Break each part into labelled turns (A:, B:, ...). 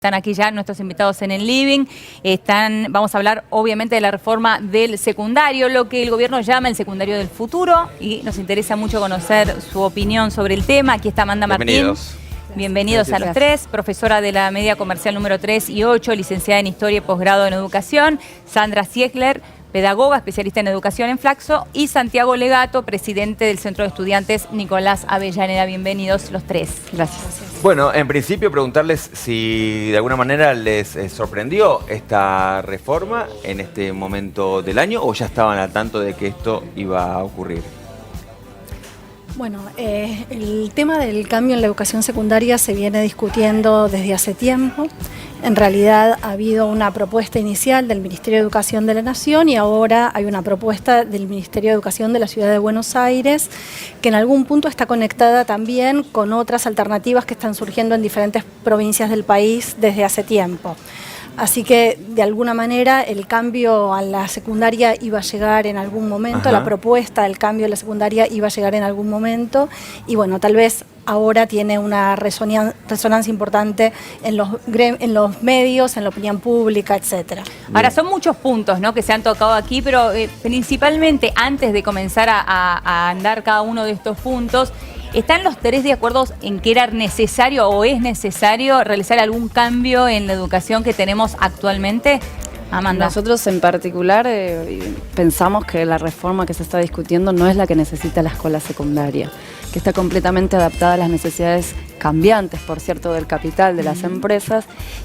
A: Están aquí ya nuestros invitados en el living. Vamos a hablar obviamente de la reforma del secundario, lo que el gobierno llama el secundario del futuro, y nos interesa mucho conocer su opinión sobre el tema. Aquí está Amanda Martín. Bienvenidos a los tres, profesora de la media comercial número 3 y 8, licenciada en Historia y posgrado en Educación. Sandra Ziegler, pedagoga, especialista en educación en Flaxo, y Santiago Legato, presidente del Centro de Estudiantes Nicolás Avellaneda. Bienvenidos los tres. Gracias.
B: Bueno, en principio preguntarles si de alguna manera les sorprendió esta reforma en este momento del año o ya estaban al tanto de que esto iba a ocurrir.
C: Bueno, el tema del cambio en la educación secundaria se viene discutiendo desde hace tiempo. En realidad ha habido una propuesta inicial del Ministerio de Educación de la Nación y ahora hay una propuesta del Ministerio de Educación de la Ciudad de Buenos Aires que en algún punto está conectada también con otras alternativas que están surgiendo en diferentes provincias del país desde hace tiempo. Así que, de alguna manera, el cambio a la secundaria iba a llegar en algún momento, la propuesta del cambio a la secundaria iba a llegar en algún momento, y bueno, tal vez ahora tiene una resonancia importante en los medios, en la opinión pública, etcétera.
A: Ahora, son muchos puntos, ¿no?, que se han tocado aquí, pero principalmente antes de comenzar a andar cada uno de estos puntos, ¿están los tres de acuerdo en que era necesario o es necesario realizar algún cambio en la educación que tenemos actualmente? Amanda.
D: Nosotros en particular pensamos que la reforma que se está discutiendo no es la que necesita la escuela secundaria, que está completamente adaptada a las necesidades cambiantes, por cierto, del capital de las empresas,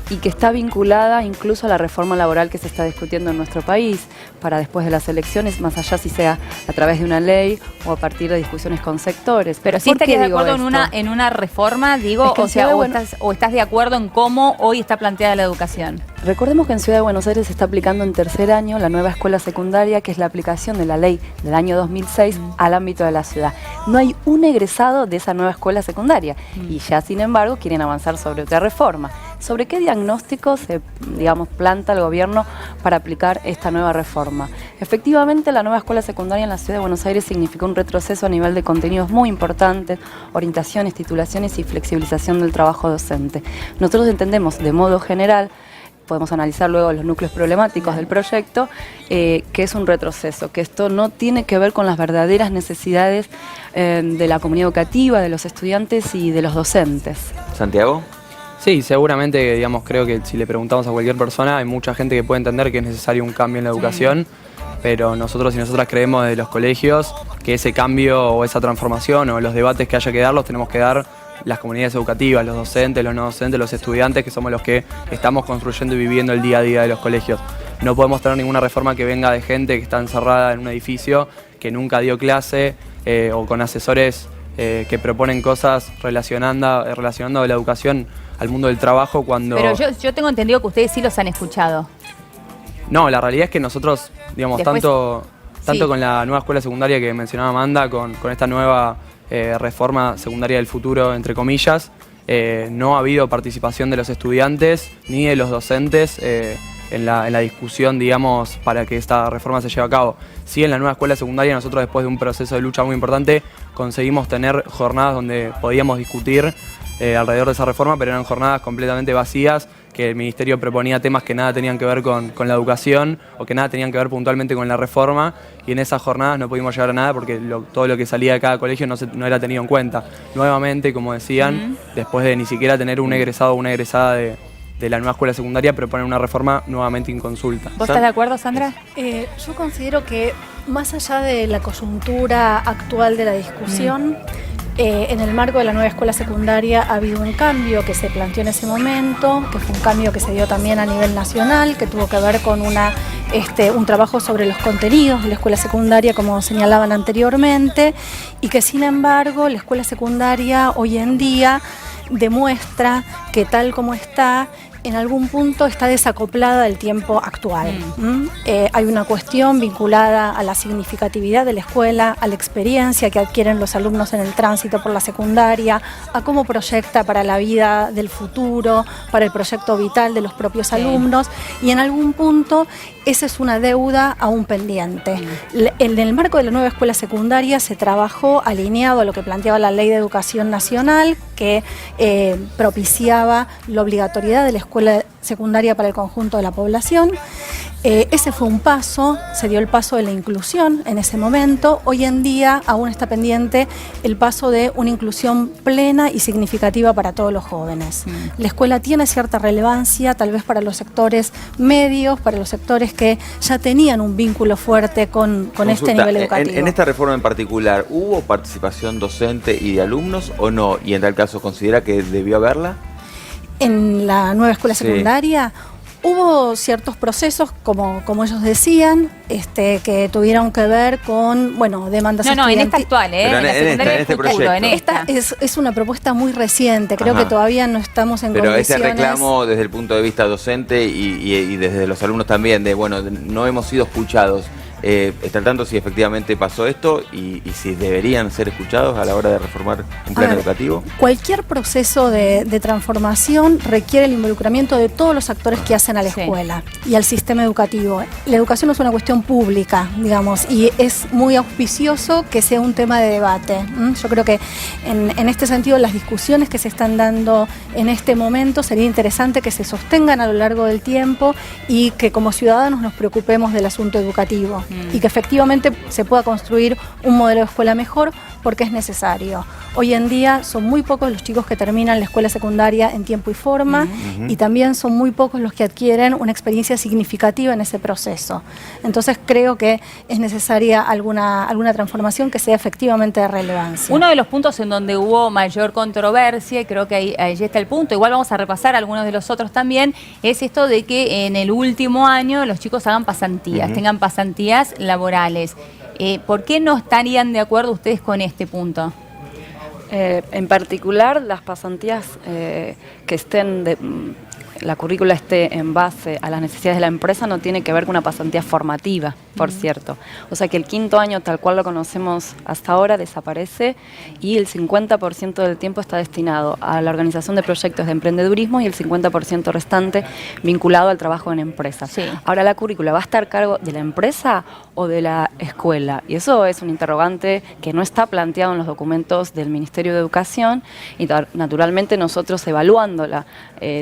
D: y que está vinculada incluso a la reforma laboral que se está discutiendo en nuestro país para después de las elecciones, más allá si sea a través de una ley o a partir de discusiones con sectores.
A: Pero sí estarías de acuerdo en una reforma, digo, es que o estás de acuerdo en cómo hoy está planteada la educación.
D: Recordemos que en Ciudad de Buenos Aires se está aplicando en tercer año la nueva escuela secundaria, que es la aplicación de la ley del año 2006 al ámbito de la ciudad. No hay un egresado de esa nueva escuela secundaria y ya, sin embargo, quieren avanzar sobre otra reforma. ¿Sobre qué diagnóstico se, planta el gobierno para aplicar esta nueva reforma? Efectivamente, la nueva escuela secundaria en la Ciudad de Buenos Aires significó un retroceso a nivel de contenidos muy importantes, orientaciones, titulaciones y flexibilización del trabajo docente. Nosotros entendemos, de modo general, podemos analizar luego los núcleos problemáticos del proyecto, que es un retroceso, que esto no tiene que ver con las verdaderas necesidades de la comunidad educativa, de los estudiantes y de los docentes.
B: ¿Santiago?
E: Sí, seguramente, creo que si le preguntamos a cualquier persona, hay mucha gente que puede entender que es necesario un cambio en la educación, pero nosotros y nosotras creemos desde los colegios que ese cambio o esa transformación o los debates que haya que dar los tenemos que dar las comunidades educativas, los docentes, los no docentes, los estudiantes, que somos los que estamos construyendo y viviendo el día a día de los colegios. No podemos tener ninguna reforma que venga de gente que está encerrada en un edificio, que nunca dio clase, o con asesores que proponen cosas relacionando la educación al mundo del trabajo cuando...
A: Pero yo tengo entendido que ustedes sí los han escuchado.
E: No, la realidad es que nosotros, tanto con la nueva escuela secundaria que mencionaba Amanda, con esta nueva reforma secundaria del futuro, entre comillas, no ha habido participación de los estudiantes ni de los docentes en la discusión, para que esta reforma se lleve a cabo. Sí, en la nueva escuela secundaria nosotros, después de un proceso de lucha muy importante, conseguimos tener jornadas donde podíamos discutir alrededor de esa reforma, pero eran jornadas completamente vacías, que el Ministerio proponía temas que nada tenían que ver con la educación o que nada tenían que ver puntualmente con la reforma, y en esas jornadas no pudimos llegar a nada porque todo lo que salía de cada colegio no era tenido en cuenta. Nuevamente, como decían, después de ni siquiera tener un egresado o una egresada de la nueva escuela secundaria, proponen una reforma nuevamente inconsulta.
A: ¿Vos estás de acuerdo, Sandra?
C: Yo considero que, más allá de la coyuntura actual de la discusión, en el marco de la nueva escuela secundaria ha habido un cambio que se planteó en ese momento, que fue un cambio que se dio también a nivel nacional, que tuvo que ver con un trabajo sobre los contenidos de la escuela secundaria, como señalaban anteriormente, y que, sin embargo, la escuela secundaria hoy en día demuestra que, tal como está, en algún punto está desacoplada del tiempo actual. Hay una cuestión vinculada a la significatividad de la escuela, a la experiencia que adquieren los alumnos en el tránsito por la secundaria, a cómo proyecta para la vida del futuro, para el proyecto vital de los propios alumnos, y en algún punto esa es una deuda aún pendiente. En el marco de la nueva escuela secundaria se trabajó alineado a lo que planteaba la Ley de Educación Nacional, que propiciaba la obligatoriedad de la escuela escuela secundaria para el conjunto de la población. Ese fue un paso, se dio el paso de la inclusión en ese momento. Hoy en día aún está pendiente el paso de una inclusión plena y significativa para todos los jóvenes. La escuela tiene cierta relevancia, tal vez para los sectores medios, para los sectores que ya tenían un vínculo fuerte con este nivel educativo.
B: En esta reforma en particular, ¿hubo participación docente y de alumnos o no? Y en tal caso, ¿considera que debió haberla?
C: En la nueva escuela secundaria hubo ciertos procesos, como ellos decían, que tuvieron que ver con, demandas estudiantiles.
A: En esta actual,
B: en este proyecto.
C: Esta es una propuesta muy reciente, creo que todavía no estamos en condiciones.
B: Pero ese reclamo desde el punto de vista docente y desde los alumnos también, no hemos sido escuchados. Está al tanto si efectivamente pasó esto y si deberían ser escuchados a la hora de reformar un plan educativo.
C: Cualquier proceso de transformación requiere el involucramiento de todos los actores que hacen a la escuela y al sistema educativo. La educación es una cuestión pública, digamos, y es muy auspicioso que sea un tema de debate. Yo creo que en este sentido las discusiones que se están dando en este momento sería interesante que se sostengan a lo largo del tiempo y que como ciudadanos nos preocupemos del asunto educativo. Y que efectivamente se pueda construir un modelo de escuela mejor porque es necesario. Hoy en día son muy pocos los chicos que terminan la escuela secundaria en tiempo y forma y también son muy pocos los que adquieren una experiencia significativa en ese proceso. Entonces creo que es necesaria alguna transformación que sea efectivamente de relevancia.
A: Uno de los puntos en donde hubo mayor controversia, y creo que ahí está el punto, igual vamos a repasar algunos de los otros también, es esto de que en el último año los chicos hagan pasantías, tengan pasantías laborales. ¿Por qué no estarían de acuerdo ustedes con este punto?
D: En particular, las pasantías que estén la currícula esté en base a las necesidades de la empresa no tiene que ver con una pasantía formativa, por cierto. O sea que el quinto año, tal cual lo conocemos hasta ahora, desaparece y el 50% del tiempo está destinado a la organización de proyectos de emprendedurismo y el 50% restante vinculado al trabajo en empresas. Ahora, ¿la currícula va a estar a cargo de la empresa o de la escuela? Y eso es un interrogante que no está planteado en los documentos del Ministerio de Educación y naturalmente nosotros evaluándola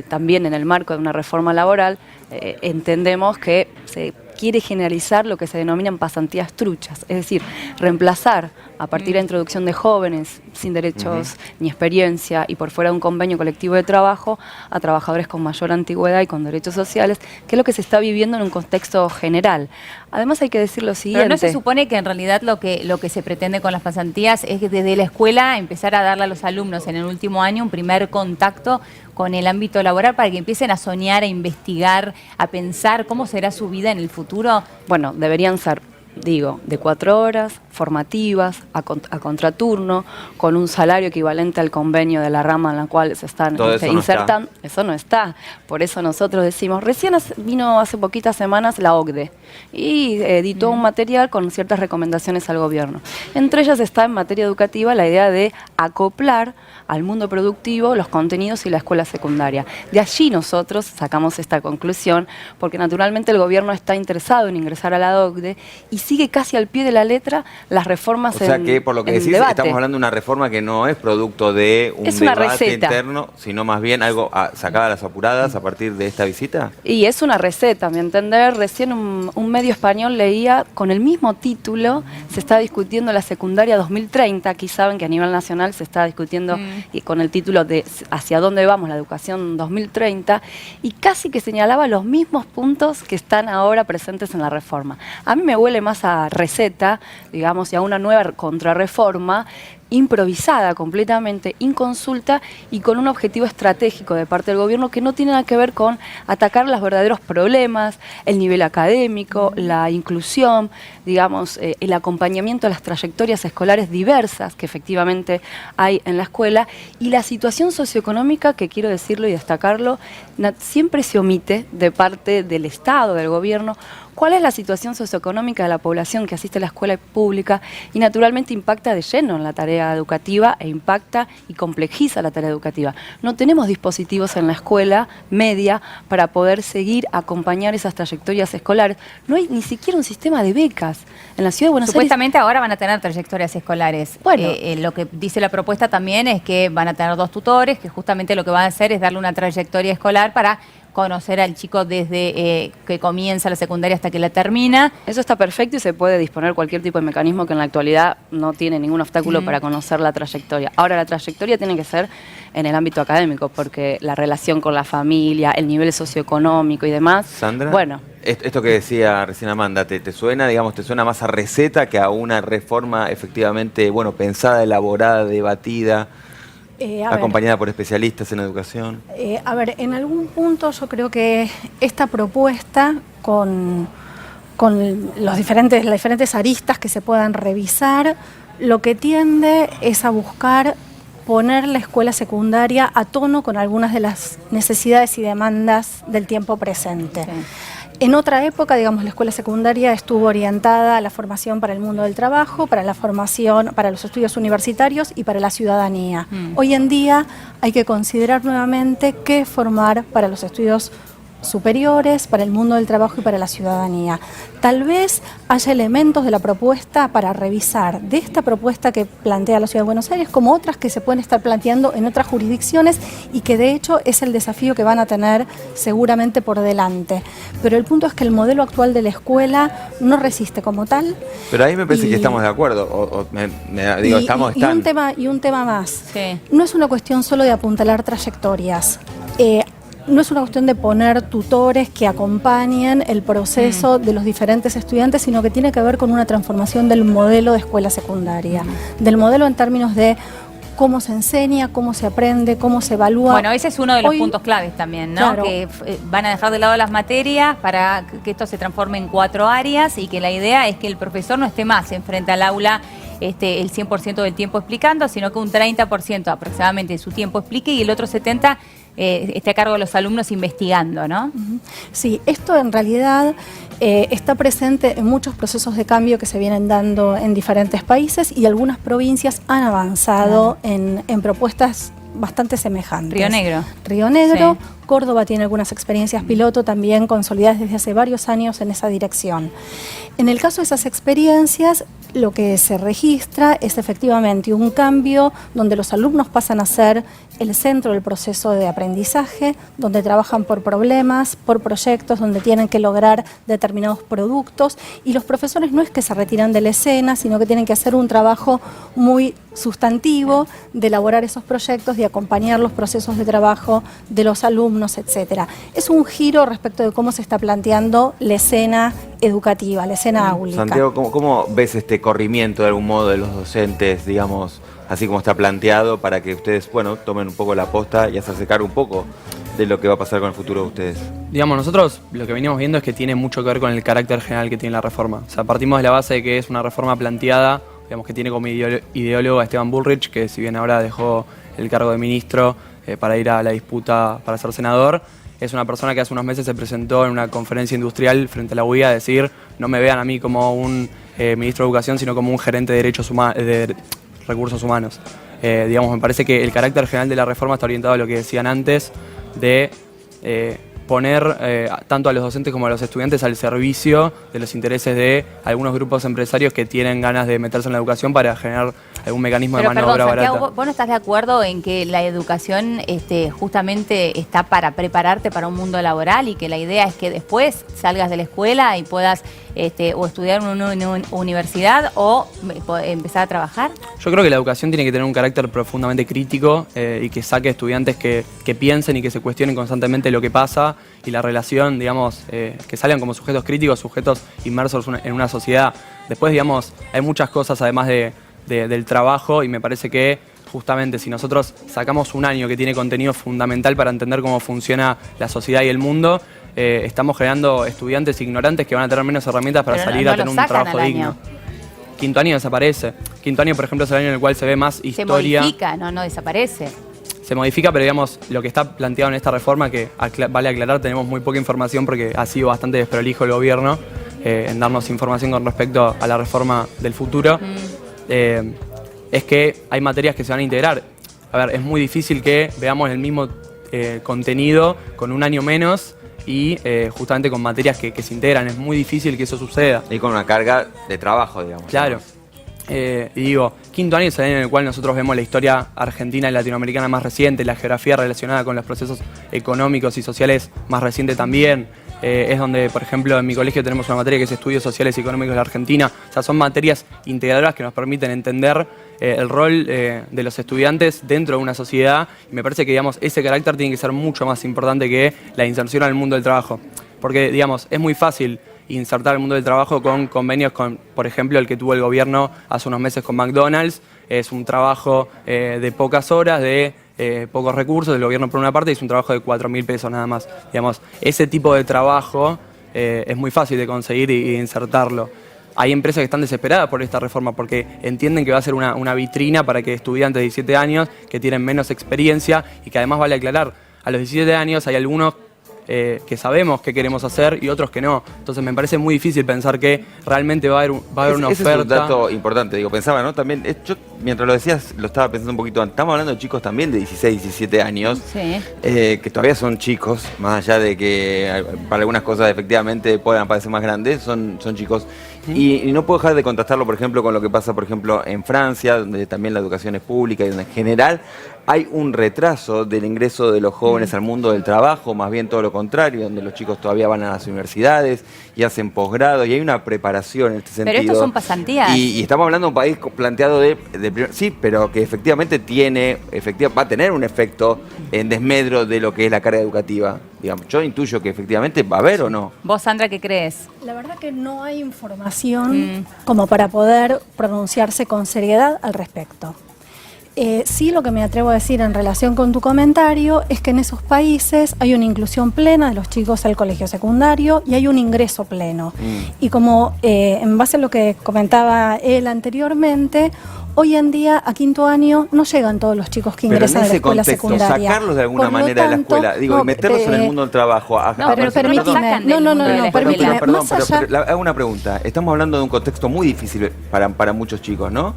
D: también en el marco de una reforma laboral, entendemos que se quiere generalizar lo que se denominan pasantías truchas, es decir, reemplazar a partir de la introducción de jóvenes sin derechos ni experiencia y por fuera de un convenio colectivo de trabajo a trabajadores con mayor antigüedad y con derechos sociales, que es lo que se está viviendo en un contexto general. Además hay que decir lo siguiente.
A: Pero no se supone que en realidad lo que se pretende con las pasantías es que desde la escuela empezar a darle a los alumnos en el último año un primer contacto con el ámbito laboral para que empiecen a soñar, a investigar, a pensar cómo será su vida en el futuro?
D: Bueno, deberían ser, digo, de 4 horas, formativas, a contraturno, con un salario equivalente al convenio de la rama en la cual se están insertando. Eso no está. Por eso nosotros decimos, recién vino hace poquitas semanas la OCDE y editó un material con ciertas recomendaciones al gobierno. Entre ellas está en materia educativa la idea de acoplar al mundo productivo los contenidos y la escuela secundaria. De allí nosotros sacamos esta conclusión, porque naturalmente el gobierno está interesado en ingresar a la OCDE y sigue casi al pie de la letra las reformas en debate. O sea que, por lo que decís,
B: estamos hablando de una reforma que no es producto de un debate interno, sino más bien algo sacado a las apuradas a partir de esta visita.
D: Y es una receta, a mi entender. Recién un medio español leía, con el mismo título, se está discutiendo la secundaria 2030. Aquí saben que a nivel nacional se está discutiendo y con el título de hacia dónde vamos la educación 2030, y casi que señalaba los mismos puntos que están ahora presentes en la reforma. A mí me huele más a receta, digamos, y a una nueva contrarreforma improvisada, completamente inconsulta y con un objetivo estratégico de parte del gobierno que no tiene nada que ver con atacar los verdaderos problemas, el nivel académico, la inclusión, digamos, el acompañamiento a las trayectorias escolares diversas que efectivamente hay en la escuela, y la situación socioeconómica, que quiero decirlo y destacarlo, siempre se omite de parte del Estado, del gobierno. ¿Cuál es la situación socioeconómica de la población que asiste a la escuela pública? Y naturalmente impacta de lleno en la tarea educativa e impacta y complejiza la tarea educativa. No tenemos dispositivos en la escuela media para poder seguir, acompañar esas trayectorias escolares. No hay ni siquiera un sistema de becas. En la Ciudad de Buenos Aires...
A: Supuestamente ahora van a tener trayectorias escolares.
D: Bueno,
A: lo que dice la propuesta también es que van a tener 2 tutores, que justamente lo que van a hacer es darle una trayectoria escolar para conocer al chico desde que comienza la secundaria hasta que la termina.
D: Eso está perfecto y se puede disponer cualquier tipo de mecanismo que en la actualidad no tiene ningún obstáculo para conocer la trayectoria. Ahora, la trayectoria tiene que ser en el ámbito académico, porque la relación con la familia, el nivel socioeconómico y demás,
B: Sandra,
D: bueno.
B: Esto que decía recién Amanda, ¿te suena, digamos, te suena más a receta que a una reforma efectivamente, bueno, pensada, elaborada, debatida, acompañada por especialistas en educación?
C: A ver, en algún punto yo creo que esta propuesta con las diferentes aristas que se puedan revisar, lo que tiende es a buscar poner la escuela secundaria a tono con algunas de las necesidades y demandas del tiempo presente. Sí. En otra época, digamos, la escuela secundaria estuvo orientada a la formación para el mundo del trabajo, para la formación, para los estudios universitarios y para la ciudadanía. Hoy en día hay que considerar nuevamente qué formar para los estudios superiores, para el mundo del trabajo y para la ciudadanía. Tal vez haya elementos de la propuesta para revisar, de esta propuesta que plantea la Ciudad de Buenos Aires, como otras que se pueden estar planteando en otras jurisdicciones y que de hecho es el desafío que van a tener seguramente por delante. Pero el punto es que el modelo actual de la escuela no resiste como tal.
B: Pero ahí me parece que estamos de acuerdo,
C: Y un tema más.
A: Sí.
C: No es una cuestión solo de apuntalar trayectorias. No es una cuestión de poner tutores que acompañen el proceso de los diferentes estudiantes, sino que tiene que ver con una transformación del modelo de escuela secundaria. Del modelo en términos de cómo se enseña, cómo se aprende, cómo se evalúa.
A: Bueno, ese es uno de los puntos claves también, ¿no?
C: Claro.
A: Que van a dejar de lado las materias para que esto se transforme en 4 áreas y que la idea es que el profesor no esté más enfrente al aula el 100% del tiempo explicando, sino que un 30% aproximadamente de su tiempo explique y el otro 70% esté a cargo de los alumnos investigando, ¿no?
C: Sí, esto en realidad está presente en muchos procesos de cambio que se vienen dando en diferentes países y algunas provincias han avanzado en propuestas bastante semejantes. Río Negro, sí. Córdoba tiene algunas experiencias piloto también consolidadas desde hace varios años en esa dirección. En el caso de esas experiencias, lo que se registra es efectivamente un cambio donde los alumnos pasan a ser el centro del proceso de aprendizaje, donde trabajan por problemas, por proyectos, donde tienen que lograr determinados productos y los profesores no es que se retiran de la escena, sino que tienen que hacer un trabajo muy sustantivo de elaborar esos proyectos, de acompañar los procesos de trabajo de los alumnos, etcétera. Es un giro respecto de cómo se está planteando la escena educativa, la escena áulica.
B: Santiago, ¿cómo ves este corrimiento de algún modo de los docentes, digamos, así como está planteado, para que ustedes, bueno, tomen un poco la posta y hacerse cargo un poco de lo que va a pasar con el futuro de ustedes?
E: Digamos, nosotros lo que venimos viendo es que tiene mucho que ver con el carácter general que tiene la reforma. O sea, partimos de la base de que es una reforma planteada, digamos, que tiene como ideólogo a Esteban Bullrich, que si bien ahora dejó el cargo de ministro para ir a la disputa para ser senador, es una persona que hace unos meses se presentó en una conferencia industrial frente a la UIA a decir: no me vean a mí como un ministro de Educación, sino como un gerente de recursos humanos. Digamos, me parece que el carácter general de la reforma está orientado a lo que decían antes, de poner tanto a los docentes como a los estudiantes al servicio de los intereses de algunos grupos empresarios que tienen ganas de meterse en la educación para generar algún mecanismo de mano de obra barata.
A: Santiago, ¿vos no estás de acuerdo en que la educación justamente está para prepararte para un mundo laboral y que la idea es que después salgas de la escuela y puedas o estudiar en una universidad o empezar a trabajar?
E: Yo creo que la educación tiene que tener un carácter profundamente crítico y que saque estudiantes que piensen y que se cuestionen constantemente lo que pasa y la relación, digamos, que salgan como sujetos críticos, sujetos inmersos en una sociedad. Después, digamos, hay muchas cosas además del trabajo y me parece que justamente si nosotros sacamos un año que tiene contenido fundamental para entender cómo funciona la sociedad y el mundo, estamos generando estudiantes ignorantes que van a tener menos herramientas para salir a tener un trabajo digno. Quinto año desaparece. Quinto año, por ejemplo, es el año en el cual se ve más historia.
A: Se modifica, no desaparece.
E: Se modifica, pero digamos, lo que está planteado en esta reforma, que vale aclarar, tenemos muy poca información porque ha sido bastante desprolijo el gobierno en darnos información con respecto a la reforma del futuro, es que hay materias que se van a integrar. A ver, es muy difícil que veamos el mismo contenido con un año menos y justamente con materias que se integran. Es muy difícil que eso suceda.
B: Y con una carga de trabajo, digamos.
E: Claro. Y digo, quinto año es el año en el cual nosotros vemos la historia argentina y latinoamericana más reciente, la geografía relacionada con los procesos económicos y sociales más reciente también. Es donde, por ejemplo, en mi colegio tenemos una materia que es Estudios Sociales y Económicos de la Argentina. O sea, son materias integradoras que nos permiten entender el rol de los estudiantes dentro de una sociedad. Y me parece que, digamos, ese carácter tiene que ser mucho más importante que la inserción al mundo del trabajo. Porque, digamos, es muy fácil insertar al mundo del trabajo con convenios con, por ejemplo, el que tuvo el gobierno hace unos meses con McDonald's. Es un trabajo de pocas horas, de pocos recursos del gobierno por una parte, y es un trabajo de 4.000 pesos nada más. Digamos, ese tipo de trabajo es muy fácil de conseguir y de insertarlo. Hay empresas que están desesperadas por esta reforma porque entienden que va a ser una vitrina para que estudiantes de 17 años que tienen menos experiencia, y que además, vale aclarar, a los 17 años hay algunos que sabemos qué queremos hacer y otros que no. Entonces me parece muy difícil pensar que realmente va a haber una oferta.
B: Ese es un dato importante, digo, pensaba, ¿no? También, yo mientras lo decías, lo estaba pensando un poquito antes. Estamos hablando de chicos también de 16, 17 años, que todavía son chicos, más allá de que para algunas cosas efectivamente puedan parecer más grandes, son chicos. Y no puedo dejar de contrastarlo, por ejemplo, con lo que pasa, por ejemplo, en Francia, donde también la educación es pública y donde en general hay un retraso del ingreso de los jóvenes al mundo del trabajo, más bien todo lo contrario, donde los chicos todavía van a las universidades y hacen posgrado, y hay una preparación en este sentido.
A: Pero estos son pasantías.
B: Y estamos hablando de un país planteado sí, pero que efectivamente va a tener un efecto en desmedro de lo que es la carga educativa. Digamos, yo intuyo que efectivamente va a haber o no.
A: ¿Vos, Sandra, qué crees?
C: La verdad que no hay información como para poder pronunciarse con seriedad al respecto. Sí, lo que me atrevo a decir en relación con tu comentario es que en esos países hay una inclusión plena de los chicos al colegio secundario y hay un ingreso pleno. Y como en base a lo que comentaba él anteriormente, hoy en día a quinto año no llegan todos los chicos que ingresan a la escuela secundaria.
B: Sacarlos de alguna manera de la escuela, digo, meterlos en el mundo del trabajo.
C: Pero permíteme, permíteme.
B: Pero hago una pregunta. Estamos hablando de un contexto muy difícil para muchos chicos, ¿no?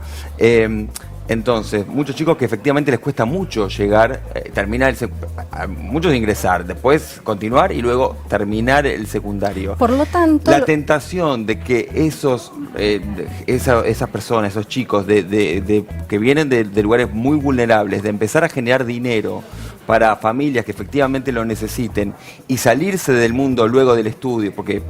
B: Entonces, muchos chicos que efectivamente les cuesta mucho llegar, terminar muchos ingresar, después continuar y luego terminar el secundario.
C: Por lo tanto,
B: la tentación de que esas personas, esos chicos que vienen de lugares muy vulnerables, de empezar a generar dinero para familias que efectivamente lo necesiten y salirse del mundo luego del estudio, porque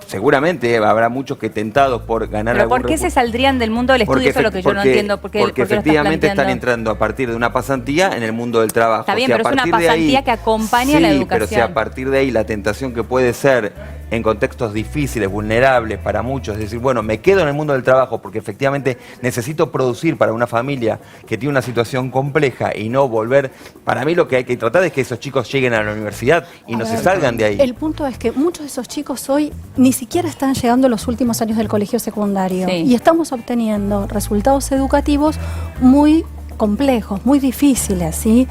B: seguramente habrá muchos que tentados por ganar algún
A: ¿Pero por qué se saldrían del mundo del estudio? Eso es lo que yo no entiendo. Porque
B: efectivamente están entrando a partir de una pasantía en el mundo del trabajo.
A: Está bien, pero es una pasantía que acompaña a la educación.
B: Pero si a partir de ahí la tentación que puede ser en contextos difíciles, vulnerables para muchos, es decir, bueno, me quedo en el mundo del trabajo porque efectivamente necesito producir para una familia que tiene una situación compleja y no volver. Para mí lo que hay que tratar es que esos chicos lleguen a la universidad y no se salgan de ahí.
C: El punto es que muchos de esos chicos hoy ni siquiera están llegando a los últimos años del colegio secundario y estamos obteniendo resultados educativos muy complejos, muy difíciles, ¿sí?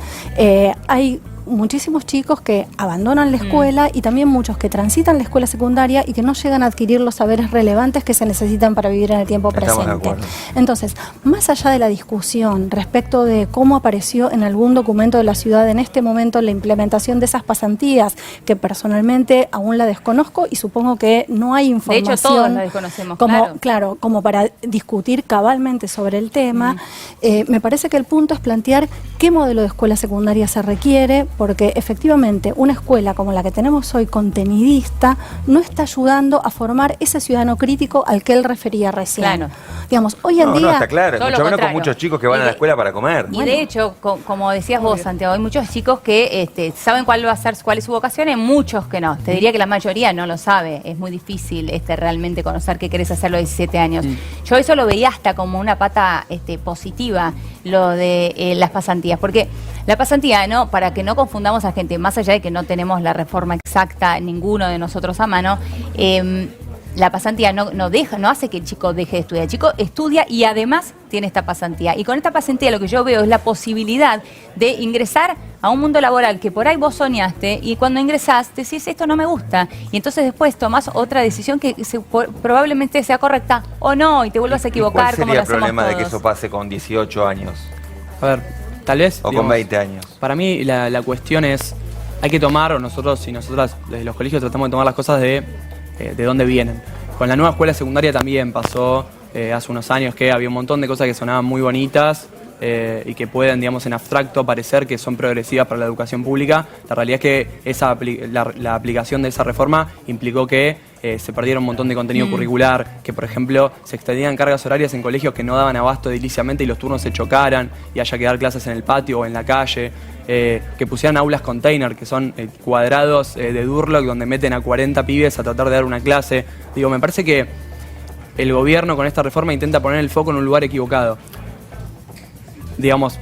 C: Hay muchísimos chicos que abandonan la escuela y también muchos que transitan la escuela secundaria y que no llegan a adquirir los saberes relevantes que se necesitan para vivir en el tiempo presente. Entonces, más allá de la discusión respecto de cómo apareció en algún documento de la ciudad en este momento la implementación de esas pasantías, que personalmente aún la desconozco y supongo que no hay información.
A: De hecho, todos la desconocemos,
C: claro, como para discutir cabalmente sobre el tema. Me parece que el punto es plantear qué modelo de escuela secundaria se requiere, porque efectivamente una escuela como la que tenemos hoy, contenidista, no está ayudando a formar ese ciudadano crítico al que él refería recién.
A: Claro.
C: Digamos, hoy en día...
B: No, está claro, mucho menos con muchos chicos que van a la escuela para comer.
A: Y de hecho, como decías vos, Santiago, hay muchos chicos que saben cuál es su vocación, y muchos que no. Te diría que la mayoría no lo sabe. Es muy difícil realmente conocer qué querés hacer a los 17 años. Yo eso lo veía hasta como una pata positiva, lo de las pasantías, porque la pasantía, ¿no? Para que no confundamos a gente, más allá de que no tenemos la reforma exacta ninguno de nosotros a mano, la pasantía no hace que el chico deje de estudiar. El chico estudia y además tiene esta pasantía. Y con esta pasantía lo que yo veo es la posibilidad de ingresar a un mundo laboral que por ahí vos soñaste, y cuando ingresás decís, esto no me gusta. Y entonces después tomás otra decisión que probablemente sea correcta o no, y te vuelvas a equivocar.
B: ¿Cuál sería el problema de que eso pase con 18 años?
E: A ver, tal vez...
B: O con 20 años.
E: Para mí la cuestión es, hay que tomar, o nosotros y nosotras desde los colegios tratamos de tomar las cosas de dónde vienen. Con la nueva escuela secundaria también pasó hace unos años, que había un montón de cosas que sonaban muy bonitas y que pueden, digamos, en abstracto parecer que son progresivas para la educación pública. La realidad es que la aplicación de esa reforma implicó que se perdiera un montón de contenido curricular, que por ejemplo se extendían cargas horarias en colegios que no daban abasto ediliciamente y los turnos se chocaran y haya que dar clases en el patio o en la calle, que pusieran aulas container, que son cuadrados de Durlock donde meten a 40 pibes a tratar de dar una clase. Digo, me parece que el gobierno con esta reforma intenta poner el foco en un lugar equivocado. Digamos,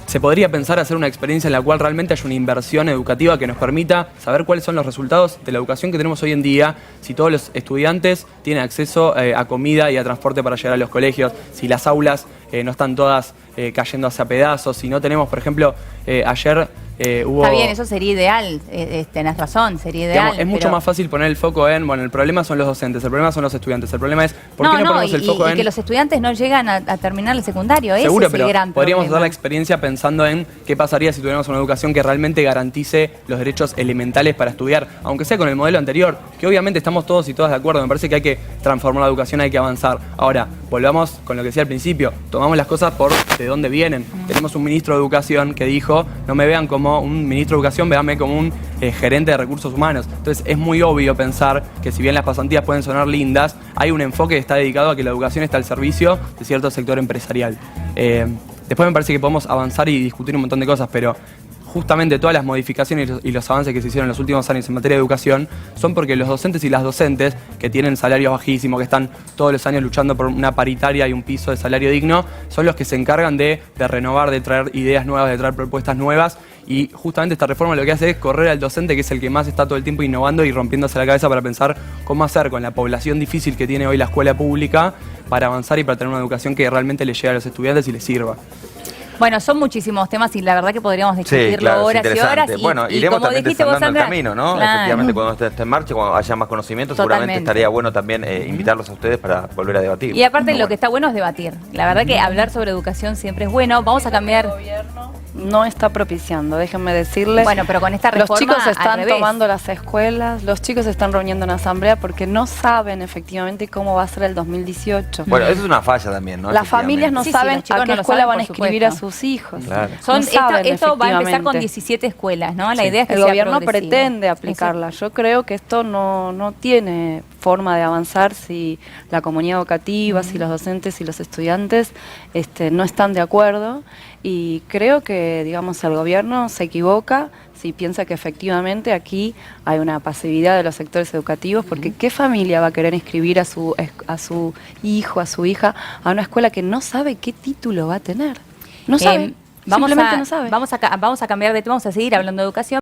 E: se podría pensar hacer una experiencia en la cual realmente haya una inversión educativa que nos permita saber cuáles son los resultados de la educación que tenemos hoy en día, si todos los estudiantes tienen acceso a comida y a transporte para llegar a los colegios, si las aulas no están todas cayéndose a pedazos, si no tenemos, por ejemplo, ayer hubo...
A: Está bien, eso sería ideal, tenés razón, sería ideal.
E: Digamos, es mucho más fácil poner el foco en, bueno, el problema son los docentes, el problema son los estudiantes, el problema es, ¿por qué no ponemos el foco en...?
A: Y que los estudiantes no llegan a terminar el secundario,
E: seguro,
A: ese es el gran
E: podríamos
A: problema.
E: dar la experiencia pensando en qué pasaría si tuviéramos una educación que realmente garantice los derechos elementales para estudiar, aunque sea con el modelo anterior, que obviamente estamos todos y todas de acuerdo, me parece que hay que transformar la educación, hay que avanzar. Ahora, volvamos con lo que decía al principio, tomamos las cosas por de dónde vienen. Tenemos un ministro de Educación que dijo, no me vean como un ministro de Educación, véanme como un gerente de recursos humanos. Entonces es muy obvio pensar que si bien las pasantías pueden sonar lindas, hay un enfoque que está dedicado a que la educación está al servicio de cierto sector empresarial. Después me parece que podemos avanzar y discutir un montón de cosas, pero justamente todas las modificaciones y los avances que se hicieron en los últimos años en materia de educación son porque los docentes y las docentes, que tienen salarios bajísimos, que están todos los años luchando por una paritaria y un piso de salario digno, son los que se encargan de renovar, de traer ideas nuevas, de traer propuestas nuevas, y justamente esta reforma lo que hace es correr al docente, que es el que más está todo el tiempo innovando y rompiéndose la cabeza para pensar cómo hacer con la población difícil que tiene hoy la escuela pública para avanzar y para tener una educación que realmente le llegue a los estudiantes y les sirva.
A: Bueno, son muchísimos temas y la verdad que podríamos discutirlo
B: claro,
A: horas y horas.
B: Bueno,
A: y
B: iremos
A: como
B: también
A: dijiste vos,
B: desandando el
A: Sandra,
B: camino, ¿no?
A: claro.
B: Efectivamente, cuando esté en marcha, cuando haya más conocimiento, seguramente estaría bueno también invitarlos a ustedes para volver a debatir.
A: Y aparte lo que está bueno es debatir. La verdad que hablar sobre educación siempre es bueno. Vamos a cambiar...
D: No está propiciando, déjenme decirles.
A: Bueno, pero con esta reforma
D: los chicos
A: al
D: están
A: revés.
D: tomando las escuelas, los chicos se están reuniendo en asamblea porque no saben efectivamente cómo va a ser el 2018.
B: Bueno, eso es una falla también, ¿no?
D: Las familias no
A: Sí,
D: saben
A: los chicos
D: a qué
A: no lo
D: escuela
A: saben,
D: van a
A: por
D: inscribir a
A: supuesto.
D: sus hijos.
B: Claro.
D: No saben,
A: Esto va a empezar con
D: efectivamente.
A: 17 escuelas, ¿no? La idea es que
D: El
A: sea
D: gobierno
A: progresivo.
D: pretende aplicarla. Yo creo que esto no tiene forma de avanzar si la comunidad educativa, si los docentes y los estudiantes no están de acuerdo. Y creo que, digamos, el gobierno se equivoca si piensa que efectivamente aquí hay una pasividad de los sectores educativos, porque ¿qué familia va a querer inscribir a su hijo, a su hija, a una escuela que no sabe qué título va a tener? No sabe, simplemente no sabe.
A: Vamos a cambiar de tema, vamos a seguir hablando de educación.